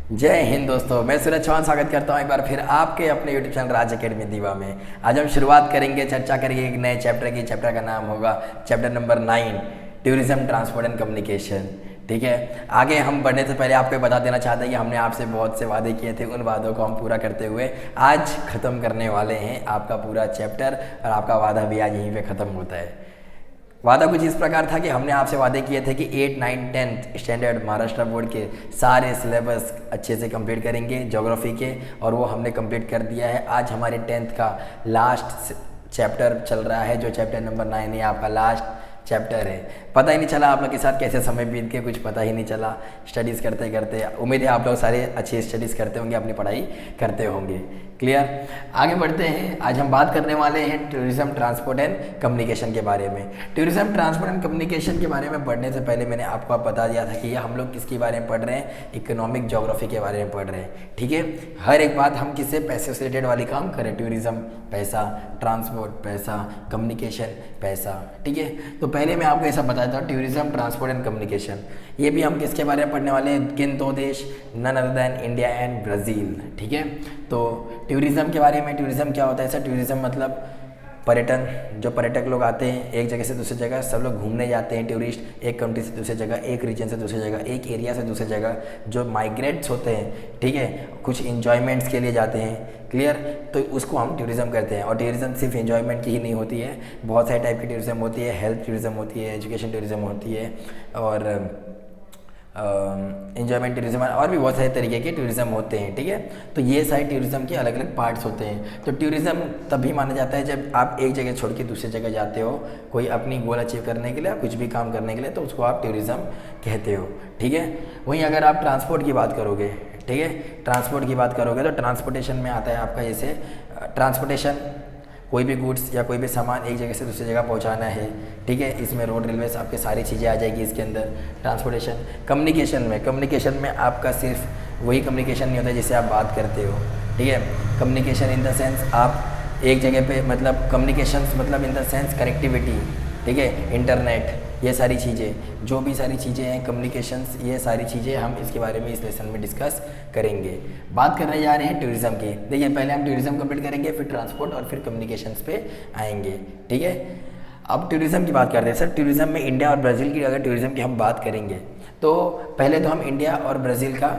जय हिंद दोस्तों, मैं सूरज चौहान स्वागत करता हूं एक बार फिर आपके अपने यूट्यूब चैनल राज अकेडमी दीवा में। आज हम शुरुआत करेंगे, चर्चा करेंगे एक नए चैप्टर की। चैप्टर का नाम होगा chapter number 9, tourism, transport and communication. ठीक है, आगे हम बढ़ने से पहले आपको बता देना चाहते हैं कि हमने आपसे बहुत से वादे किए थे, उन वादों को हम पूरा करते हुए आज ख़त्म करने वाले हैं आपका पूरा चैप्टर, और आपका वादा भी आज यहीं पर ख़त्म होता है। वादा कुछ इस प्रकार था कि हमने आपसे वादे किए थे कि 8, 9, 10 स्टैंडर्ड महाराष्ट्र बोर्ड के सारे सिलेबस अच्छे से कंप्लीट करेंगे ज्योग्राफी के, और वो हमने कंप्लीट कर दिया है। आज हमारे 10th का लास्ट चैप्टर चल रहा है, जो चैप्टर नंबर 9 है, आपका लास्ट चैप्टर है। पता ही नहीं चला आप लोग के साथ कैसे समय बीत के, कुछ पता ही नहीं चला स्टडीज़ करते करते। उम्मीद है आप लोग सारे अच्छी स्टडीज़ करते होंगे, अपनी पढ़ाई करते होंगे। क्लियर, आगे बढ़ते हैं। आज हम बात करने वाले हैं टूरिज्म, ट्रांसपोर्ट एंड कम्युनिकेशन के बारे में। टूरिज्म, ट्रांसपोर्ट एंड कम्युनिकेशन के बारे में पढ़ने से पहले मैंने आपको बता दिया था कि ये हम लोग किसके बारे में पढ़ रहे हैं, इकोनॉमिक ज्योग्राफी के बारे में पढ़ रहे हैं। ठीक है, हर एक बात हम किससे, पैसे से रिलेटेड वाली काम करें। टूरिज्म पैसा, ट्रांसपोर्ट पैसा, कम्युनिकेशन पैसा। ठीक है, तो पहले मैं आपको ऐसा बताया था, टूरिज्म, ट्रांसपोर्ट एंड कम्युनिकेशन। ये भी हम किसके बारे में पढ़ने वाले हैं, किन दो देश, none other than India and Brazil. ठीक है, तो टूरिज्म के बारे में, टूरिज्म क्या होता है सर? टूरिज्म मतलब पर्यटन, जो पर्यटक लोग आते हैं एक जगह से दूसरी जगह, सब लोग घूमने जाते हैं। टूरिस्ट एक कंट्री से दूसरी जगह, एक रीजन से दूसरी जगह, एक एरिया से दूसरी जगह, जो माइग्रेट्स होते हैं, ठीक है, कुछ इन्जॉयमेंट्स के लिए जाते हैं। क्लियर, तो उसको हम टूरिज्म करते हैं। और टूरिज्म सिर्फ इन्जॉयमेंट की ही नहीं होती है, बहुत सारे टाइप की टूरिज्म होती है। हेल्थ टूरिज्म होती है, एजुकेशन टूरिज्म होती है, और इंजॉयमेंट टूरिज्म, और भी बहुत सारे तरीके के टूरिज्म होते हैं। ठीक है, तो ये सारे टूरिज्म के अलग अलग पार्ट्स होते हैं। तो टूरिज्म तभी माना जाता है जब आप एक जगह छोड़ के दूसरी जगह जाते हो, कोई अपनी गोल अचीव करने के लिए, कुछ भी काम करने के लिए, तो उसको आप टूरिज्म कहते हो। ठीक है, वहीं अगर आप ट्रांसपोर्ट की बात करोगे, ठीक है, ट्रांसपोर्ट की बात करोगे तो ट्रांसपोर्टेशन में आता है आपका, जैसे ट्रांसपोर्टेशन, कोई भी गुड्स या कोई भी सामान एक जगह से दूसरी जगह पहुंचाना है। ठीक है, इसमें रोड, रेलवे से आपके सारी चीज़ें आ जाएगी इसके अंदर, ट्रांसपोर्टेशन। कम्युनिकेशन में आपका सिर्फ वही कम्युनिकेशन नहीं होता जिससे आप बात करते हो। ठीक है, कम्युनिकेशन इन द सेंस आप एक जगह पे, मतलब कम्युनिकेशंस मतलब इन द सेंस कनेक्टिविटी। ठीक है, इंटरनेट, ये सारी चीज़ें, जो भी सारी चीज़ें हैं कम्युनिकेशंस, ये सारी चीज़ें हम इसके बारे में इस लेसन में डिस्कस करेंगे। बात करने जा रहे हैं टूरिज्म की। देखिए, पहले हम टूरिज्म कंप्लीट करेंगे, फिर ट्रांसपोर्ट, और फिर कम्युनिकेशंस पे आएंगे। ठीक है, अब टूरिज्म की बात करते हैं सर। टूरिज्म में इंडिया और ब्राज़ील की, अगर टूरिज्म की हम बात करेंगे तो पहले तो हम इंडिया और ब्राज़ील का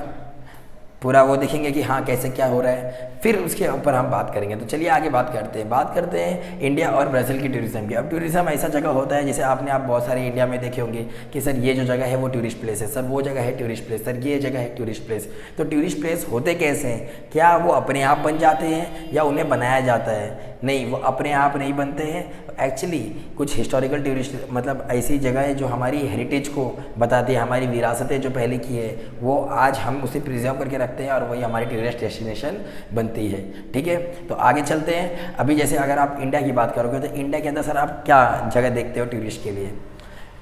पूरा वो देखेंगे कि हाँ कैसे क्या हो रहा है, फिर उसके ऊपर हम बात करेंगे। तो चलिए आगे बात करते हैं इंडिया और ब्राज़ील की टूरिज्म की। अब टूरिज्म ऐसा जगह होता है, जैसे आप बहुत सारे इंडिया में देखे होंगे कि सर ये जो जगह है वो टूरिस्ट प्लेस है, सर वो जगह है टूरिस्ट प्लेस, सर ये जगह है टूरिस्ट प्लेस। तो टूरिस्ट प्लेस होते कैसे हैं? क्या वो अपने आप बन जाते हैं या उन्हें बनाया जाता है? नहीं, वो अपने आप नहीं बनते हैं। एक्चुअली कुछ हिस्टोरिकल टूरिस्ट, मतलब ऐसी जगह है जो हमारी हेरिटेज को बताती है, हमारी विरासतें जो पहले की है वो आज हम उसे प्रिजर्व करके रखते हैं, और वही हमारी टूरिस्ट डेस्टिनेशन बनती है। ठीक है, तो आगे चलते हैं। अभी जैसे अगर आप इंडिया की बात करोगे तो इंडिया के अंदर सर आप क्या जगह देखते हो टूरिस्ट के लिए?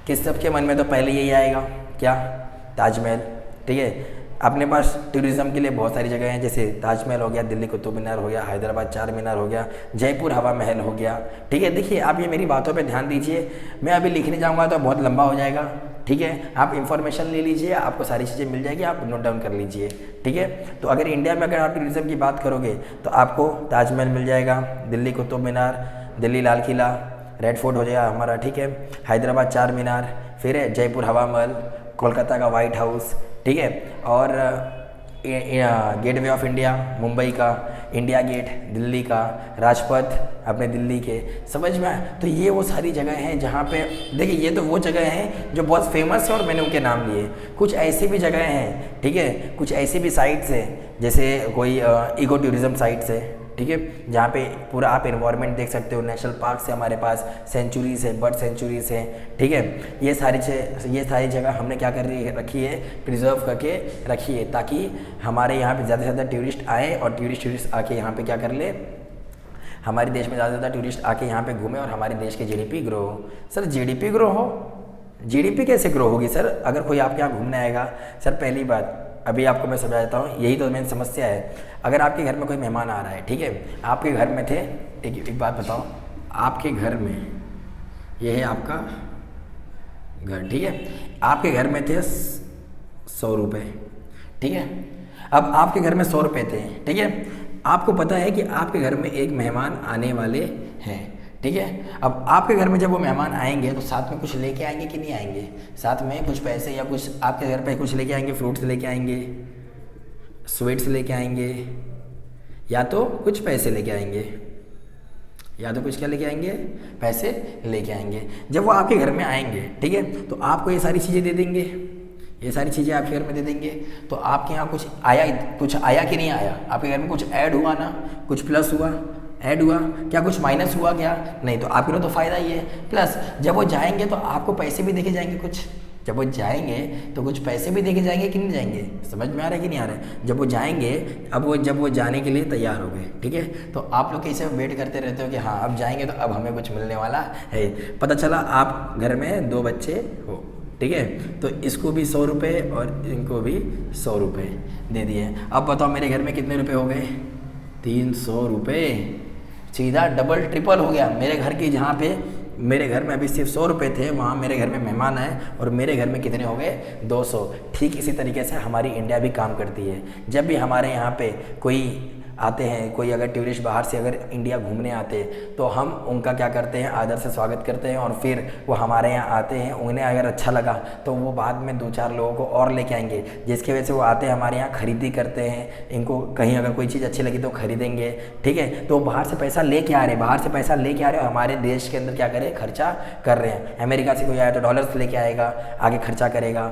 किस सबके मन में तो पहले यही आएगा, क्या? ताजमहल। ठीक है, अपने पास टूरिज्म के लिए बहुत सारी जगह हैं, जैसे ताजमहल हो गया, दिल्ली कुतुब मीनार हो गया, हैदराबाद चार मीनार हो गया, जयपुर हवा महल हो गया। ठीक है, देखिए आप ये मेरी बातों पे ध्यान दीजिए, मैं अभी लिखने जाऊँगा तो बहुत लंबा हो जाएगा। ठीक है, आप इन्फॉर्मेशन ले लीजिए, आपको सारी चीज़ें मिल जाएगी, आप नोट डाउन कर लीजिए। ठीक है, तो अगर इंडिया में अगर आप टूरिज्म की बात करोगे तो आपको ताजमहल मिल जाएगा, दिल्ली कुतुब मीनार, दिल्ली लाल किला, रेड फोर्ट हो जाएगा हमारा। ठीक है, हैदराबाद चार मीनार, फिर है जयपुर हवा महल, कोलकाता का वाइट हाउस। ठीक है, और गेटवे ऑफ इंडिया मुंबई का, इंडिया गेट दिल्ली का, राजपथ अपने दिल्ली के, समझ में आए? तो ये वो सारी जगह हैं जहाँ पे, देखिए ये तो वो जगह हैं जो बहुत फेमस है और मैंने उनके नाम लिए। कुछ ऐसी भी जगह हैं, ठीक है, कुछ ऐसी भी साइट्स हैं, जैसे कोई इको टूरिज्म साइट्स है। ठीक है, जहाँ पे पूरा आप एनवायरनमेंट देख सकते हो, नेशनल पार्क से हमारे पास, सेंचुरीज है, बर्ड सेंचुरीज हैं। ठीक है, ये सारी जगह हमने क्या कर रखी है, प्रिजर्व करके रखी है, ताकि हमारे यहाँ पे ज़्यादा से ज़्यादा टूरिस्ट आए, और टूरिस्ट आके यहाँ पे क्या कर ले, हमारे देश में ज़्यादा से ज़्यादा टूरिस्ट आके यहाँ पे घूमे और हमारे देश की जीडीपी ग्रो हो। सर जीडीपी ग्रो हो, जीडीपी कैसे ग्रो होगी सर अगर कोई आपके यहाँ घूमने आएगा? सर पहली बात, अभी आपको मैं समझा देता हूँ, यही तो मेन समस्या है। अगर आपके घर में कोई मेहमान आ रहा है, ठीक है, आपके घर में थे, एक बात बताओ, आपके घर में, ये है आपका घर, ठीक है, आपके घर में थे 100 रुपये, ठीक है। अब आपके घर में 100 रुपये थे, ठीक है, आपको पता है कि आपके घर में एक मेहमान आने वाले हैं, ठीक है। अब आपके घर में जब वो मेहमान आएंगे तो साथ में कुछ लेके आएंगे कि नहीं आएंगे, साथ में कुछ पैसे या कुछ आपके घर पे कुछ लेके आएंगे, फ्रूट्स लेके आएंगे, स्वीट्स लेके आएंगे, या तो कुछ पैसे लेके आएंगे, या तो कुछ क्या लेके आएंगे, पैसे लेके आएंगे। जब वो आपके घर में आएंगे, ठीक है, तो आपको ये सारी चीज़ें दे देंगे, ये सारी चीज़ें आपके घर में दे देंगे। तो आपके यहाँ कुछ आया कि नहीं आया, आपके घर में कुछ ऐड हुआ ना, कुछ प्लस हुआ, ऐड हुआ क्या, कुछ माइनस हुआ क्या, नहीं। तो आपके लिए तो फ़ायदा ही है। प्लस जब वो जाएंगे तो आपको पैसे भी देके जाएंगे कुछ, जब वो जाएंगे तो कुछ पैसे भी देके जाएंगे कि नहीं जाएंगे, समझ में आ रहा है कि नहीं आ रहा है। जब वो जाएंगे, जब वो जाने के लिए तैयार हो गए, ठीक है, तो आप लोग कैसे वेट करते रहते हो कि हाँ अब जाएंगे तो अब हमें कुछ मिलने वाला है। पता चला आप घर में 2 बच्चे हो, ठीक है, तो इसको भी 100 रुपये और इनको भी 100 रुपये दे दिए। अब बताओ मेरे घर में कितने रुपये हो गए, 300 रुपये, सीधा डबल ट्रिपल हो गया। मेरे घर की जहाँ पे मेरे घर में अभी सिर्फ 100 रुपये थे, वहाँ मेरे घर में मेहमान आए और मेरे घर में कितने हो गए, 200। ठीक इसी तरीके से हमारी इंडिया भी काम करती है। जब भी हमारे यहाँ पे कोई आते हैं, कोई अगर टूरिस्ट बाहर से अगर इंडिया घूमने आते हैं तो हम उनका क्या करते हैं, आदर से स्वागत करते हैं और फिर वो हमारे यहाँ आते हैं। उन्हें अगर अच्छा लगा तो वो बाद में 2-4 लोगों को और लेके आएंगे, जिसकी वजह से वो आते हैं हमारे यहाँ, खरीदी करते हैं। इनको कहीं अगर कोई चीज़ अच्छी लगी तो खरीदेंगे, ठीक है। तो बाहर से पैसा लेके आ रहे हैं, बाहर से पैसा लेके आ रहे हैं, हमारे देश के अंदर क्या करें, खर्चा कर रहे हैं। अमेरिका से कोई आया तो डॉलर्स लेके आएगा, आगे खर्चा करेगा।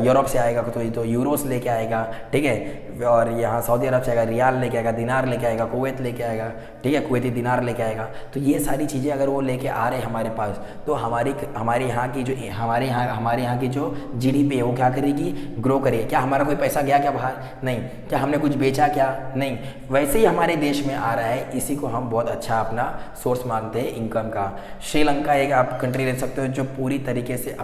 यूरोप से आएगा तो यूरोस लेके आएगा, ठीक है। और यहाँ सऊदी अरब से आएगा, रियाल लेके आएगा, दिनार लेके आएगा, कुवैत लेके आएगा, ठीक है, कुवैती दिनार लेके आएगा। तो ये सारी चीज़ें अगर वो लेके आ रहे हैं हमारे पास, तो हमारे यहाँ की जो जीडीपी है वो क्या करेगी, ग्रो करेगी। क्या हमारा कोई पैसा गया क्या बाहर, नहीं। क्या हमने कुछ बेचा क्या, नहीं। वैसे ही हमारे देश में आ रहा है, इसी को हम बहुत अच्छा अपना सोर्स मानते हैं इनकम का। श्रीलंका एक आप कंट्री ले सकते हो जो पूरी तरीके से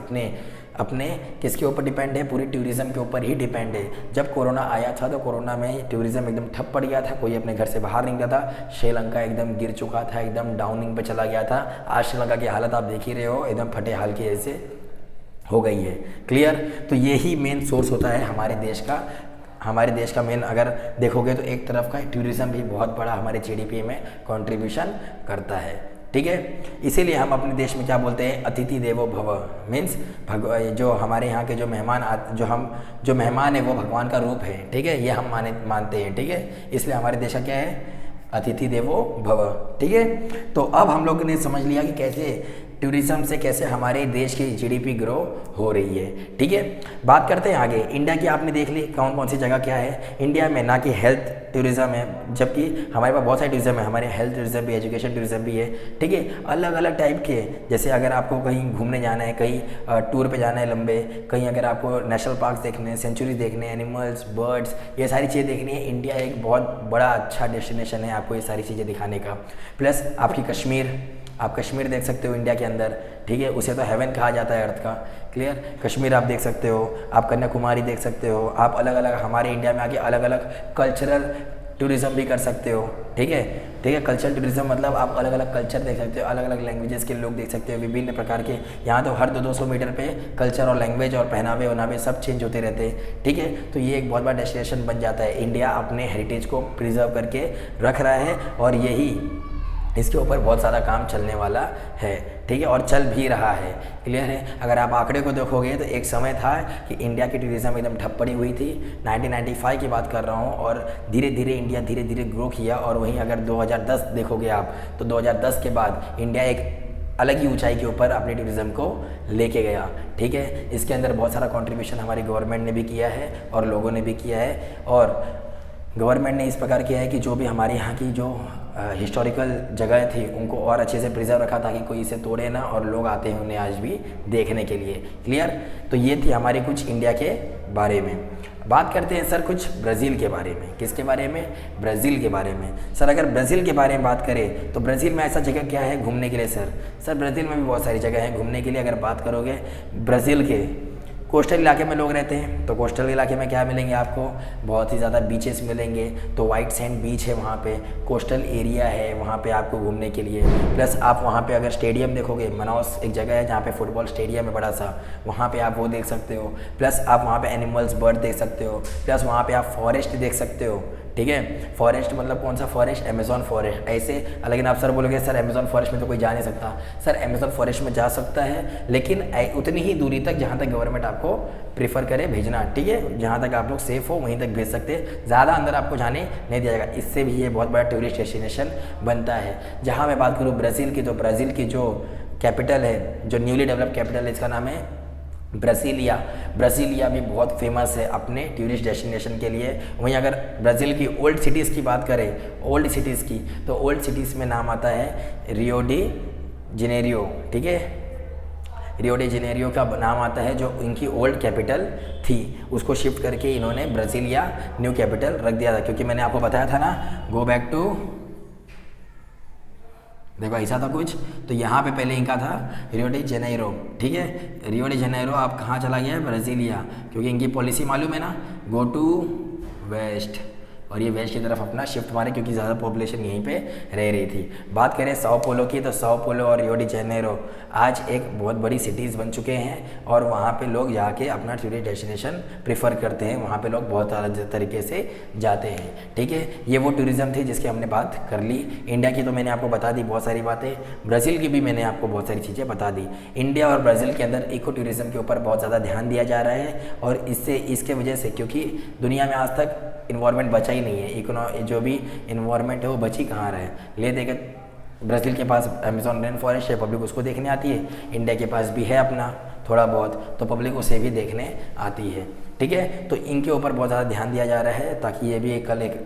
अपने किसके ऊपर डिपेंड है, पूरी टूरिज़्म के ऊपर ही डिपेंड है। जब कोरोना आया था तो कोरोना में टूरिज़्म एकदम ठप पड़ गया था, कोई अपने घर से बाहर नहीं निकलता था। श्रीलंका एकदम गिर चुका था, एकदम डाउनिंग पे चला गया था। आज श्रीलंका की हालत आप देख ही रहे हो, एकदम फटे हाल की ऐसे हो गई है, क्लियर। तो यही मेन सोर्स होता है हमारे देश का मेन अगर देखोगे तो एक तरफ का टूरिज़्म भी बहुत बड़ा हमारे जीडीपी में कंट्रीब्यूशन करता है, ठीक है। इसीलिए हम अपने देश में क्या बोलते हैं, अतिथि देवो भव, मीन्स जो हमारे यहाँ के जो मेहमान है वो भगवान का रूप है, ठीक है, ये हम मानते हैं, ठीक है। इसलिए हमारे देश का क्या है, अतिथि देवो भव, ठीक है। तो अब हम लोग ने समझ लिया कि कैसे टूरिज़्म से कैसे हमारे देश की जीडीपी ग्रो हो रही है, ठीक है। बात करते हैं आगे। इंडिया की आपने देख ली कौन कौन सी जगह क्या है इंडिया में, ना कि हेल्थ टूरिज़्म है, जबकि हमारे पास बहुत सारे टूरिज़्म है। हमारे हेल्थ टूरिज़्म भी, एजुकेशन टूरिज़्म भी है, ठीक है। अलग अलग टाइप के, जैसे अगर आपको कहीं घूमने जाना है, कहीं टूर पे जाना है लंबे, कहीं अगर आपको नेशनल पार्क देखने हैं, सेंचुरी देखने, एनिमल्स, बर्ड्स, ये सारी चीज़ें देखनी है, इंडिया एक बहुत बड़ा अच्छा डेस्टिनेशन है आपको ये सारी चीज़ें दिखाने का। प्लस आपकी आप कश्मीर देख सकते हो इंडिया के अंदर, ठीक है, उसे तो हेवन कहा जाता है अर्थ का, क्लियर। कश्मीर आप देख सकते हो, आप कन्याकुमारी देख सकते हो, आप अलग अलग हमारे इंडिया में आके अलग अलग कल्चरल टूरिज़्म भी कर सकते हो, ठीक है, ठीक है। कल्चरल टूरिज़्म मतलब आप अलग अलग कल्चर देख सकते हो, अलग अलग लैंग्वेजेस के लोग देख सकते हो, विभिन्न प्रकार के। यहाँ तो हर 200 मीटर पे कल्चर और लैंग्वेज और पहनावे वनावे सब चेंज होते रहते हैं, ठीक है। तो ये एक बहुत बड़ा डेस्टिनेशन बन जाता है। इंडिया अपने हेरिटेज को प्रिजर्व करके रख रहा है और यही इसके ऊपर बहुत सारा काम चलने वाला है, ठीक है, और चल भी रहा है, क्लियर है। अगर आप आंकड़े को देखोगे तो एक समय था कि इंडिया की टूरिज़्म एकदम ठप पड़ी हुई थी, 1995 की बात कर रहा हूँ, और धीरे धीरे इंडिया धीरे धीरे ग्रो किया। और वहीं अगर 2010 देखोगे आप तो 2010 के बाद इंडिया एक अलग ही ऊंचाई के ऊपर अपने टूरिज़्म को लेके गया, ठीक है। इसके अंदर बहुत सारा कंट्रीब्यूशन हमारी गवर्नमेंट ने भी किया है और लोगों ने भी किया है। और गवर्नमेंट ने इस प्रकार किया है कि जो भी हमारे यहाँ की जो हिस्टोरिकल जगह थी उनको और अच्छे से प्रिजर्व रखा ताकि कोई इसे तोड़े ना, और लोग आते हैं उन्हें आज भी देखने के लिए, क्लियर। तो ये थी हमारी कुछ इंडिया के बारे में। बात करते हैं सर कुछ ब्राज़ील के बारे में। किसके बारे में? ब्राज़ील के बारे में। सर अगर ब्राज़ील के बारे में बात करें तो ब्राज़ील में ऐसा जगह क्या है घूमने के लिए? सर ब्राज़ील में भी बहुत सारी जगह है घूमने के लिए। अगर बात करोगे ब्राज़ील के कोस्टल इलाके में लोग रहते हैं, तो कोस्टल इलाके में क्या मिलेंगे आपको, बहुत ही ज़्यादा बीचेस मिलेंगे। तो वाइट सैंड बीच है वहाँ पे, कोस्टल एरिया है वहाँ पे आपको घूमने के लिए। प्लस आप वहाँ पे अगर स्टेडियम देखोगे, मनाउस एक जगह है जहाँ पे फुटबॉल स्टेडियम है बड़ा सा, वहाँ पे आप वो देख सकते हो। प्लस आप वहाँ पे एनिमल्स, बर्ड देख सकते हो। प्लस वहाँ पे आप फॉरेस्ट देख सकते हो, ठीक है। फॉरेस्ट मतलब कौन सा फॉरेस्ट, अमेजोन फॉरेस्ट। ऐसे लेकिन आप सर बोलोगे सर अमेजोन फॉरेस्ट में तो कोई जा नहीं सकता। सर अमेजोन फॉरेस्ट में जा सकता है, लेकिन उतनी ही दूरी तक जहाँ तक गवर्नमेंट आपको प्रीफर करे भेजना, ठीक है। जहाँ तक आप लोग सेफ हो वहीं तक भेज सकते हैं, ज़्यादा अंदर आपको जाने नहीं दिया जाएगा। इससे भी ये बहुत बड़ा टूरिस्ट डेस्टिनेशन बनता है। जहाँ मैं बात करूँ ब्राज़ील की, तो ब्राज़ील की जो कैपिटल है, जो न्यूली डेवलप कैपिटल है, इसका नाम है ब्राज़ीलिया। ब्राज़ीलिया भी बहुत फेमस है अपने टूरिस्ट डेस्टिनेशन के लिए। वहीं अगर ब्राज़ील की ओल्ड सिटीज़ की बात करें, ओल्ड सिटीज़ की, तो ओल्ड सिटीज़ में नाम आता है रियो डी जेनेरियो, ठीक है। रियो डी जेनेरियो का नाम आता है, जो इनकी ओल्ड कैपिटल थी, उसको शिफ्ट करके इन्होंने ब्राज़ीलिया न्यू कैपिटल रख दिया था। क्योंकि मैंने आपको बताया था ना, गो बैक टू, देखो ऐसा था कुछ। तो यहाँ पे पहले इनका था रियो डी जेनेरो, ठीक है। रियो डी जेनेरो आप कहाँ चला गया है, ब्राज़ीलिया, क्योंकि इनकी पॉलिसी मालूम है ना, गो टू वेस्ट, और ये वेस्ट की तरफ अपना शिफ्ट मारे क्योंकि ज़्यादा पॉपुलेशन यहीं पे रह रही थी। बात करें साओ पोलो की, तो साओ पोलो और रियो डी जेनेरो आज एक बहुत बड़ी सिटीज़ बन चुके हैं, और वहाँ पे लोग जाके अपना टूरिस्ट डेस्टिनेशन प्रेफर करते हैं। वहाँ पे लोग बहुत अलग तरीके से जाते हैं, ठीक है। ये वो टूरिज़्म थी जिसकी हमने बात कर ली। इंडिया की तो मैंने आपको बता दी बहुत सारी बातें, ब्राज़ील की भी मैंने आपको बहुत सारी चीज़ें बता दी। इंडिया और ब्राज़ील के अंदर इको टूरिज़्म के ऊपर बहुत ज़्यादा ध्यान दिया जा रहा है, और इसके वजह से, क्योंकि दुनिया में आज तक इन्वायरमेंट बचा ही नहीं है, जो भी इन्वायरमेंट है वो बची कहाँ रहा है। ले देकर ब्राज़ील के पास अमेजोन रेन फॉरेस्ट है, पब्लिक उसको देखने आती है। इंडिया के पास भी है अपना थोड़ा बहुत, तो पब्लिक उसे भी देखने आती है, ठीक है। तो इनके ऊपर बहुत ज़्यादा ध्यान दिया जा रहा है, ताकि ये भी कल एक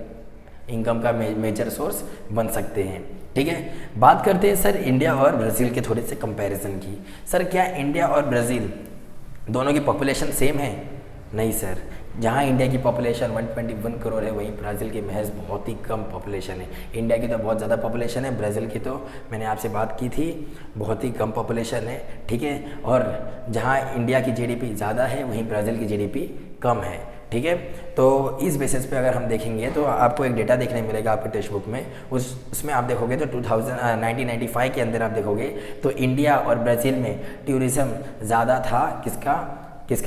इनकम का मेजर सोर्स बन सकते हैं, ठीक है। बात करते हैं सर इंडिया और ब्राज़ील के थोड़े से कंपैरिजन की। सर क्या इंडिया और ब्राज़ील दोनों की पॉपुलेशन सेम है? नहीं सर। जहाँ इंडिया की पॉपुलेशन 121 करोड़ है, वहीं ब्राज़ील की महज बहुत ही कम पॉपुलेशन है। इंडिया की तो बहुत ज़्यादा पॉपुलेशन है, ब्राज़ील की तो मैंने आपसे बात की थी बहुत ही कम पॉपुलेशन है, ठीक है। और जहाँ इंडिया की जीडीपी ज़्यादा है, वहीं ब्राज़ील की जीडीपी कम है, ठीक है। तो इस बेसिस पे अगर हम देखेंगे तो आपको एक डेटा देखने मिलेगा आपके टेक्स्ट बुक में, उसमें आप देखोगे तो 1995 के अंदर आप देखोगे तो इंडिया और ब्राज़ील में टूरिज़्म ज़्यादा था। किसका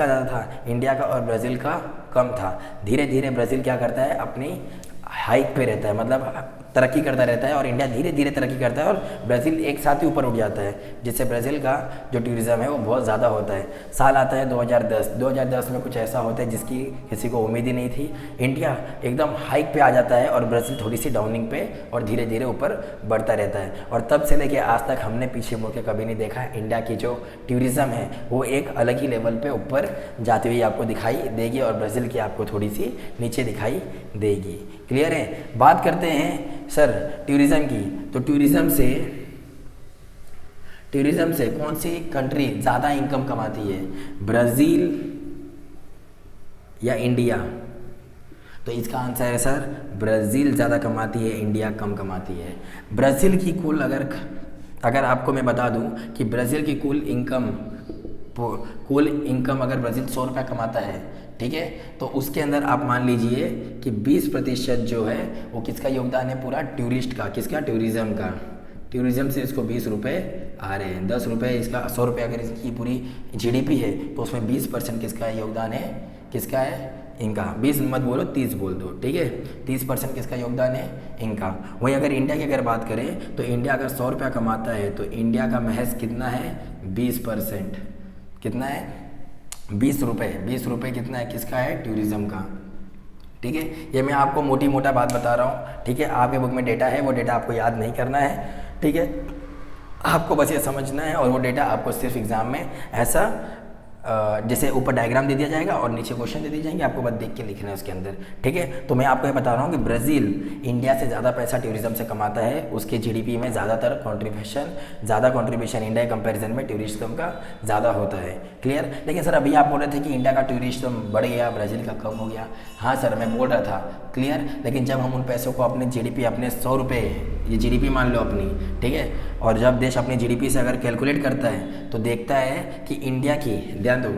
ज़्यादा था? इंडिया का, और ब्राज़ील का कम था। धीरे धीरे ब्राज़ील क्या करता है, अपनी हाइक पे रहता है, मतलब तरक्की करता रहता है, और इंडिया धीरे धीरे तरक्की करता है, और ब्राज़ील एक साथ ही ऊपर उठ जाता है, जिससे ब्राज़ील का जो टूरिज़्म है वो बहुत ज़्यादा होता है। साल आता है 2010 में कुछ ऐसा होता है जिसकी किसी को उम्मीद ही नहीं थी। इंडिया एकदम हाइक पे आ जाता है, और ब्राज़ील थोड़ी सी डाउनिंग पे, और धीरे धीरे ऊपर बढ़ता रहता है। और तब से लेके आज तक हमने पीछे मुड़ के कभी नहीं देखा। इंडिया की जो टूरिज़्म है वो एक अलग ही लेवल पे ऊपर जाती हुई आपको दिखाई देगी, और ब्राज़ील की आपको थोड़ी सी नीचे दिखाई देगी। क्लियर है? बात करते हैं सर टूरिज़्म की, तो टूरिज़्म से कौन सी कंट्री ज़्यादा इनकम कमाती है, ब्राज़ील या इंडिया? तो इसका आंसर है सर ब्राज़ील ज़्यादा कमाती है, इंडिया कम कमाती है। ब्राज़ील की कुल अगर आपको मैं बता दूं कि ब्राज़ील की कुल इनकम अगर ब्राज़ील 100 रुपये कमाता है, ठीक है, तो उसके अंदर आप मान लीजिए कि 20% जो है वो किसका योगदान है, पूरा टूरिस्ट का। किसका? टूरिज़्म का। टूरिज़्म से इसको 20 रुपये आ रहे हैं, 10 रुपये इसका, 100 रुपये अगर इसकी पूरी जीडीपी है तो उसमें 20% किसका योगदान है? किसका है? इनका। 20 मत बोलो, 30 बोल दो, ठीक है। 30% किसका योगदान है? इनका। वहीं अगर इंडिया की अगर बात करें तो इंडिया अगर 100 रुपया कमाता है तो इंडिया का महज कितना है? 20%। कितना है? 20 रुपये। 20 रुपये कितना है? किसका है? टूरिज़्म का, ठीक है। ये मैं आपको मोटी मोटा बात बता रहा हूँ, ठीक है। आपके बुक में डेटा है, वो डेटा आपको याद नहीं करना है, ठीक है। आपको बस ये समझना है, और वो डेटा आपको सिर्फ एग्ज़ाम में ऐसा जैसे ऊपर डायग्राम दे दिया जाएगा और नीचे क्वेश्चन दे दिए जाएंगे, आपको बस देख के लिखना है उसके अंदर, ठीक है। तो मैं आपको ये बता रहा हूँ कि ब्राज़ील इंडिया से ज़्यादा पैसा टूरिज़्म से कमाता है। उसके जीडीपी में ज़्यादा कंट्रीब्यूशन इंडिया के कंपैरिजन में टूरिज़्म का ज़्यादा होता है। क्लियर? लेकिन सर अभी आप बोल रहे थे कि इंडिया का टूरिज़्म बढ़ गया, ब्राज़ील का कम हो गया। हाँ सर, मैं बोल रहा था, क्लियर। लेकिन जब हम उन पैसों को अपने जीडीपी, अपने 100 रुपये, ये जीडीपी मान लो अपनी, ठीक है, और जब देश अपनी जीडीपी से अगर कैलकुलेट करता है तो देखता है कि इंडिया की, ध्यान दो,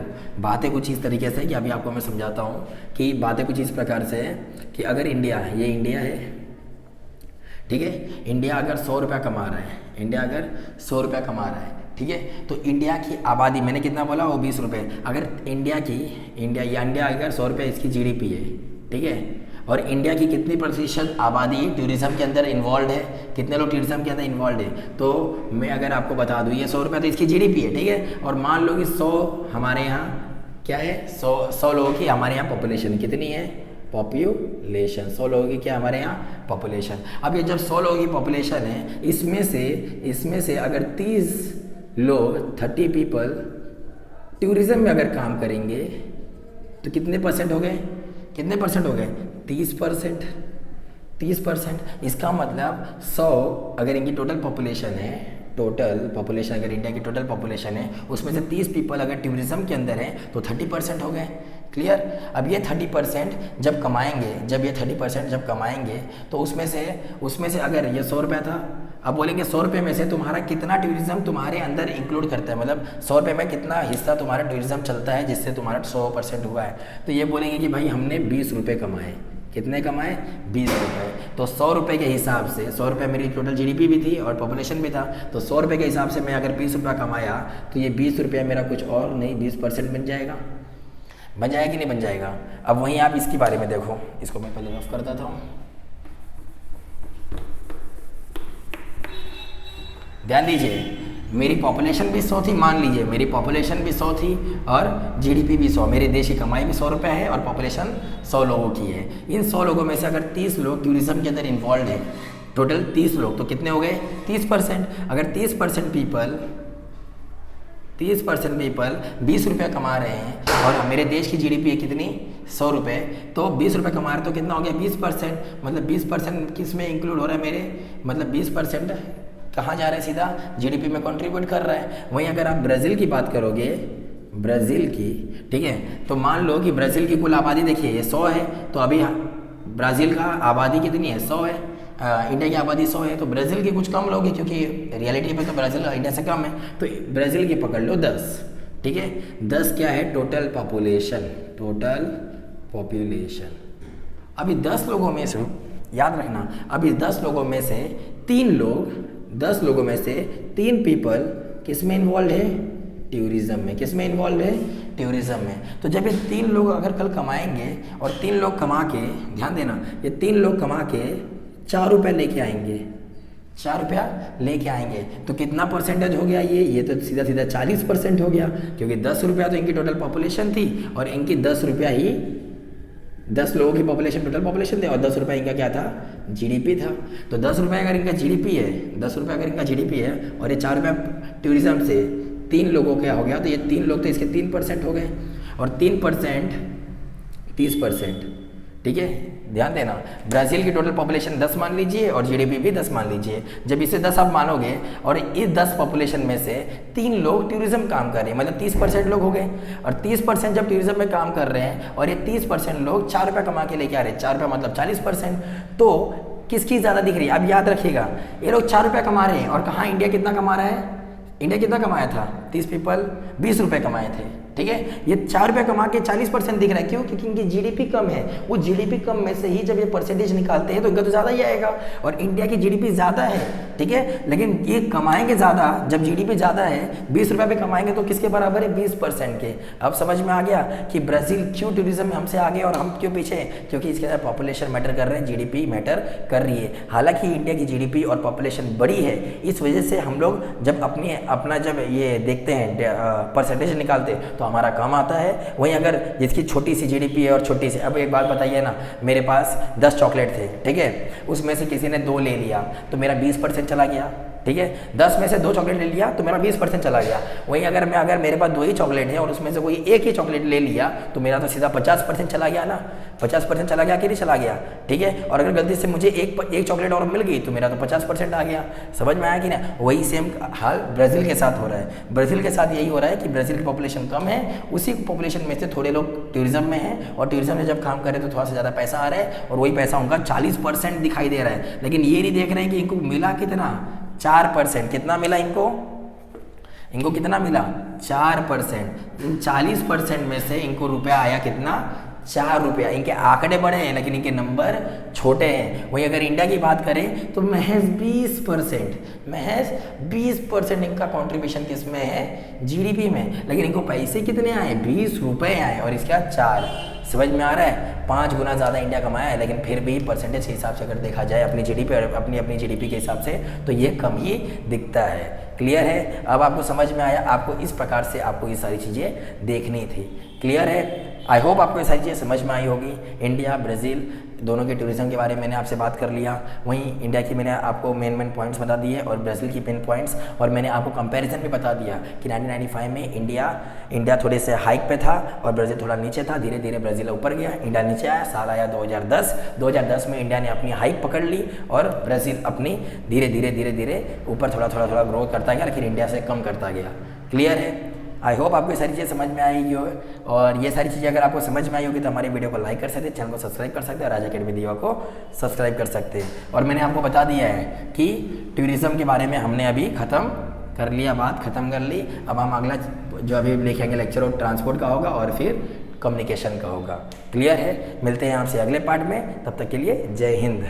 बातें कुछ इस तरीके से कि अभी आपको मैं समझाता हूँ कि बातें कुछ इस प्रकार से है कि अगर इंडिया, ये इंडिया है, ठीक है, इंडिया अगर 100 रुपया कमा रहा है, इंडिया अगर 100 रुपया कमा रहा है, ठीक है, तो इंडिया की आबादी, मैंने कितना बोला, वो 20 रुपये। अगर इंडिया अगर 100 रुपये इसकी जीडीपी है, ठीक है, और इंडिया की कितनी प्रतिशत आबादी टूरिज्म के अंदर इन्वॉल्व है, कितने लोग टूरिज्म के अंदर इन्वॉल्व है, तो मैं अगर आपको बता दूँ ये 100 रुपये तो इसकी जीडीपी है, ठीक है, और मान लो कि 100 हमारे यहाँ क्या है, 100 लोगों की हमारे यहाँ पॉपुलेशन कितनी है, पॉपुलेशन 100 लोगों की क्या हमारे यहाँ पॉपुलेशन। अब ये जब 100 लोगों की पॉपुलेशन है, इसमें से अगर 30 लोग 30 पीपल टूरिज्म में अगर काम करेंगे तो कितने परसेंट हो गए, 30%। 30%, इसका मतलब 100 अगर इनकी टोटल पॉपुलेशन है, अगर इंडिया की टोटल पॉपुलेशन है उसमें से 30 पीपल अगर टूरिज्म के अंदर है तो 30% हो गए। क्लियर। अब ये 30% जब कमाएंगे तो उसमें से अगर ये 100 रुपये था, अब बोलेंगे 100 रुपये में से तुम्हारा कितना टूरिज्म तुम्हारे अंदर इंक्लूड करता है, मतलब 100 रुपये में कितना हिस्सा तुम्हारा टूरिज्म चलता है जिससे तुम्हारा 100% हुआ है। तो ये बोलेंगे कि भाई हमने 20 रुपये कमाए। कितने कमाए? 20 रुपये। तो 100 रुपये के हिसाब से, 100 रुपये मेरी टोटल जीडीपी भी थी और पॉपुलेशन भी था, तो 100 रुपये के हिसाब से मैं अगर 20 रुपया कमाया तो ये 20 रुपया मेरा कुछ और नहीं 20% बन जाएगा। बन जाएगा कि नहीं बन जाएगा? अब वहीं आप इसके बारे में देखो, इसको मैं पहले रफ कर देता हूँ। ध्यान दीजिए, मेरी पॉपुलेशन भी 100 थी, मान लीजिए मेरी पॉपुलेशन भी 100 थी और जीडीपी भी 100, मेरे देश की कमाई भी 100 रुपये है और पॉपुलेशन 100 लोगों की है। इन 100 लोगों में से अगर 30 लोग टूरिज्म के अंदर इन्वॉल्व है, टोटल 30 लोग, तो कितने हो गए? 30%। अगर 30% पीपल 20 रुपये कमा रहे हैं और मेरे देश की जीडीपी है कितनी? 100 रुपये, तो 20 रुपये कमा रहे तो कितना हो गया? 20%। मतलब 20% किस में इंक्लूड हो रहा है मेरे? मतलब 20% कहाँ जा रहा है? सीधा जीडीपी में कंट्रीब्यूट कर रहा है। वहीं अगर आप ब्राज़ील की बात करोगे, ब्राज़ील की, ठीक है, तो मान लो कि ब्राज़ील की कुल आबादी देखिए ये 100 है, तो अभी ब्राज़ील का आबादी कितनी है? 100 है। इंडिया की आबादी 100 है, तो ब्राज़ील की कुछ कम लोग हैं क्योंकि रियलिटी पे तो ब्राज़ील इंडिया से कम है, तो ब्राज़ील की पकड़ लो 10, ठीक है। 10 क्या है? Total population. अभी 10 लोगों में से, याद रखना, अभी 10 लोगों में से 3 पीपल किस में इन्वॉल्व है? टूरिज्म में। किस में इन्वॉल्व है? टूरिज्म में। तो जब ये 3 लोग अगर कल कमाएंगे और 3 लोग कमा के, ध्यान देना, ये 3 लोग कमा के 4 रुपये लेके आएंगे, 4 रुपया लेके आएंगे, तो कितना परसेंटेज हो गया? ये तो सीधा 40% हो गया, क्योंकि 10 रुपया तो इनकी टोटल पॉपुलेशन थी और इनकी 10 रुपया ही 10 लोगों की पॉपुलेशन टोटल पॉपुलेशन थी और 10 रुपया इनका क्या था? जीडीपी था। तो 10 रुपये अगर इनका जीडीपी है, 10 रुपये अगर इनका जीडीपी है और ये 4 रुपया टूरिज्म से 3 लोगों का हो गया, तो ये 3 लोग तो इसके 3% हो गए और 3% 30%, ठीक है। ध्यान देना, ब्राज़ील की टोटल पॉपुलेशन 10 मान लीजिए और जीडीपी भी 10 मान लीजिए। जब इसे 10 आप मानोगे और इस 10 पॉपुलेशन में से 3 लोग टूरिज्म काम कर रहे हैं, मतलब 30% लोग हो गए, और 30% जब टूरिज्म में काम कर रहे हैं और ये 30% लोग 4 रुपये कमा के लेके आ रहे हैं, 4 रुपये मतलब 40%, तो किसकी ज़्यादा दिख रही है? अब याद रखिएगा, ये लोग 4 रुपये कमा रहे हैं और कहाँ इंडिया कितना कमा रहा है? इंडिया कितना कमाया था? 30 पीपल 20 रुपये कमाए थे, ठीक है। ये 4 रुपये कमा के 40% दिख रहा है, क्यों? क्योंकि इनकी जीडीपी कम है। वो जीडीपी कम में से ही जब ये परसेंटेज निकालते हैं तो इनका तो ज़्यादा ही आएगा, और इंडिया की जीडीपी ज़्यादा है, ठीक है, लेकिन ये कमाएंगे ज़्यादा। जब जीडीपी ज़्यादा है, 20 रुपये पे कमाएंगे तो किसके बराबर है? 20% के। अब समझ में आ गया कि ब्राज़ील क्यों टूरिज्म में हमसे आगे और हम क्यों पीछे? क्योंकि इसके अंदर पॉपुलेशन मैटर कर रहे हैं, जीडीपी मैटर कर रही है। हालांकि इंडिया की जीडीपी और पॉपुलेशन बड़ी है, इस वजह से हम लोग जब अपना जब ये देखते हैं परसेंटेज निकालते तो हमारा कम आता है। वहीं अगर जिसकी छोटी सी जीडीपी है और छोटी सी, अब एक बात बताइए ना, मेरे पास 10 चॉकलेट थे, ठीक है, उसमें से किसी ने 2 ले लिया तो मेरा 20% चला गया, ठीक है। 10 में से 2 चॉकलेट ले लिया तो मेरा 20% चला गया। वहीं अगर मेरे पास 2 ही चॉकलेट है और उसमें से कोई एक ही चॉकलेट ले लिया तो मेरा तो सीधा 50% चला गया ना। 50% चला गया कि नहीं चला गया, ठीक है। और अगर गलती से मुझे एक चॉकलेट और मिल गई तो मेरा तो 50% आ गया। समझ में आया कि ना? वही सेम हाल ब्राज़ील के साथ हो रहा है। ब्राज़ील के साथ यही हो रहा है कि ब्राज़ील की पॉपुलेशन कम है, उसी पॉपुलेशन में से थोड़े लोग टूरिज्म में हैं और टूरिज्म में जब काम कर रहे हैं तो थोड़ा सा ज़्यादा पैसा आ रहा है और वही पैसा उनका 40% दिखाई दे रहा है, लेकिन ये नहीं देख रहे हैं कि इनको मिला कितना, 4%। कितना मिला इनको? इनको कितना मिला? 4%। इन 40% में से इनको रुपया आया कितना? 4 रुपया। इनके आंकड़े बड़े हैं लेकिन इनके नंबर छोटे हैं। वहीं अगर इंडिया की बात करें तो महज 20% इनका कंट्रीब्यूशन किस में है? जीडीपी में। लेकिन इनको पैसे कितने आए? 20 रुपये आए और इसका 4। समझ में आ रहा है? 5 गुना ज़्यादा इंडिया कमाया है, लेकिन फिर भी परसेंटेज के हिसाब से अगर देखा जाए अपनी जीडीपी और अपनी जीडीपी के हिसाब से तो ये कम ही दिखता है। क्लियर है? अब आपको समझ में आया? आपको इस प्रकार से आपको ये सारी चीज़ें देखनी थी। क्लियर है? आई होप आपको ये सारी चीज़ें समझ में आई होगी। इंडिया ब्राज़ील दोनों के टूरिज्म के बारे में मैंने आपसे बात कर लिया। वहीं इंडिया की मैंने आपको मेन पॉइंट्स बता दिए और ब्राज़ील की पिन पॉइंट्स, और मैंने आपको कंपैरिजन भी बता दिया कि 1995 में इंडिया थोड़े से हाइक पे था और ब्राज़ील थोड़ा नीचे था। धीरे धीरे ब्राज़ील ऊपर गया, इंडिया नीचे आया। साल आया 2010 में इंडिया ने अपनी हाइक पकड़ ली और ब्राज़ील अपनी धीरे धीरे ऊपर थोड़ा ग्रो करता गया, लेकिन इंडिया से कम करता गया। क्लियर है? आई होप आपको ये सारी चीज़ें समझ में आएगी होगी, और ये सारी चीज़ें अगर आपको समझ में आई होगी तो हमारी वीडियो को लाइक कर सकते हैं, चैनल को सब्सक्राइब कर सकते हैं, राज अकेडमी दीवा को सब्सक्राइब कर सकते हैं। और मैंने आपको बता दिया है कि टूरिज़्म के बारे में हमने अभी ख़त्म कर लिया, बात ख़त्म कर ली। अब हम अगला जो अभी लिखेंगे लेक्चर वो ट्रांसपोर्ट का होगा और फिर कम्युनिकेशन का होगा। क्लियर है? मिलते हैं आपसे अगले पार्ट में, तब तक के लिए जय हिंद।